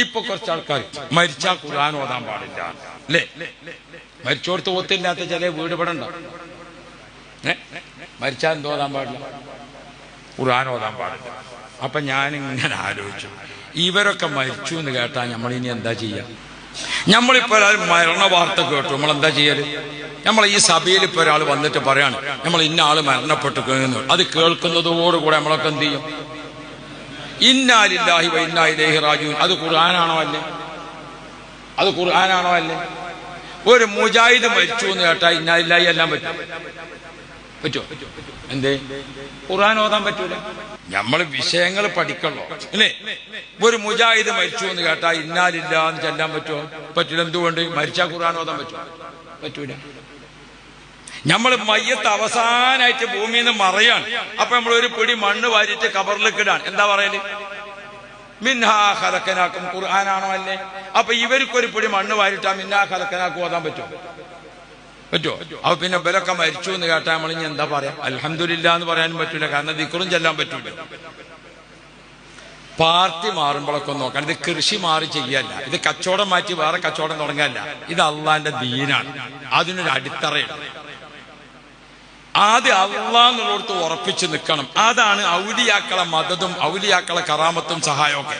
ഇപ്പൊ കുറച്ച് ആൾക്കാർ മരിച്ചാൽ ഖുർആൻ ഓതാൻ പാടില്ല അല്ലേ? മരിച്ചോടത്ത് ഓത്തില്ലാത്ത ചില വീട് ഇവിടെ ഉണ്ടോ? മരിച്ചാൽ എന്തോ ഓതാൻ പാടില്ല? ഖുർആൻ ഓതാൻ പാടില്ല. അപ്പൊ ഞാനിങ്ങനെ ആലോചിച്ചു, ഇവരൊക്കെ മരിച്ചു എന്ന് കേട്ടാൽ നമ്മളിനി എന്താ ചെയ്യാ? നമ്മളിപ്പോ ഒരാൾ മരണ വാർത്ത കേട്ടു, നമ്മളെന്താ ചെയ്യല്? നമ്മൾ ഈ സഭയിൽ ഇപ്പൊ ഒരാൾ വന്നിട്ട് പറയാണ് നമ്മൾ ഇന്ന ആള് മരണപ്പെട്ടു കഴിഞ്ഞു, അത് കേൾക്കുന്നതോടുകൂടെ നമ്മളൊക്കെ എന്ത് ചെയ്യും? ഇന്നാ ലില്ലാഹി വ ഇന്നാ ഇലൈഹി റാജിഊൻ. അത് ഖുർആനാണോ അല്ലേ? അത് ഖുർആനാണോ അല്ലേ? ഒരു മുജാഹിദ് മരിച്ചു എന്ന് കേട്ടാൽ ഇന്നാ ലില്ലാഹി എല്ലാം പറ്റുമോ? എന്തേ ഖുർആൻ ഓതാൻ പറ്റൂല? നമ്മൾ വിഷയങ്ങൾ പഠിക്കണോ അല്ലേ? ഒരു മുജാഹിദ് മരിച്ചു എന്ന് കേട്ടാൽ ഇന്നാ ലില്ലാഹി എന്ന് ചെല്ലാൻ പറ്റുമോ? പറ്റൂല. എന്തുകൊണ്ട്? മരിച്ചാൽ ഖുർആൻ ഓതാൻ പറ്റുമോ? പറ്റൂല. നമ്മൾ മയ്യത്ത് അവസാനായിട്ട് ഭൂമിയിൽ നിന്ന് മറയാണ്. അപ്പൊ നമ്മൾ ഒരു പിടി മണ്ണ് വാരിയിട്ട് കബറിലേക്ക് ഇടാൻ എന്താ പറയല്? മിൻഹാ ഖലഖനാക്കും. ഖുർആനാണോ അല്ലേ? അപ്പൊ ഇവർക്കൊരു പിടി മണ്ണ് വാരിട്ടാ മിൻഹാ ഖലഖനാക്കും ഓതാൻ പറ്റുമോ? പറ്റുമോ? അപ്പൊ പിന്നെ ഇവരൊക്കെ മരിച്ചു എന്ന് കേട്ടാൽ നമ്മൾ ഇനി എന്താ പറയാ? അൽഹംദുലില്ലാ എന്ന് പറയാനും പറ്റൂല, കാരണം ദിക്റും ചെല്ലാൻ പറ്റൂല. പാർട്ടി മാറുമ്പോഴൊക്കെ നോക്കാൻ, ഇത് കൃഷി മാറി ചെയ്യല്ല, ഇത് കച്ചവടം മാറ്റി വേറെ കച്ചവടം തുടങ്ങാനല്ല, ഇത് അള്ളാന്റെ ദീനാണ്. അതിനൊരു അടിത്തറയുണ്ട്. ആദ്യം അള്ളാന്നുള്ളടത്ത് ഉറപ്പിച്ച് നിൽക്കണം. അതാണ് ഔലിയാക്കളെ മദതും ഔലിയാക്കളെ കറാമത്തും സഹായമൊക്കെ.